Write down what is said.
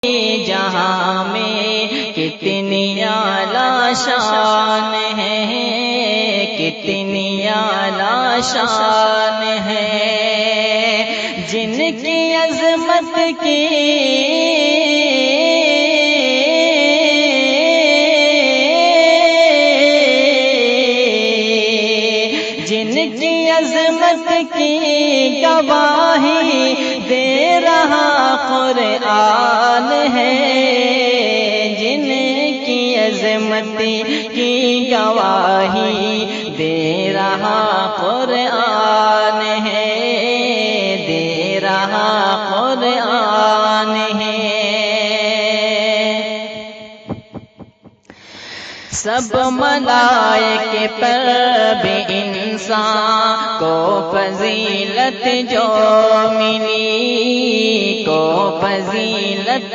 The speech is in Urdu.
جہاں میں کتنی اعلیٰ شان ہے، کتنی اعلیٰ شان ہے، جن کی عظمت کی عظمت کی گواہی دے رہا قرآن ہے، جن کی عظمت کی گواہی دے رہا قرآن ہے، دے رہا قرآن ہے۔ سب ملائکے پر بھی انسان کو فضیلت جو ملی، کو فضیلت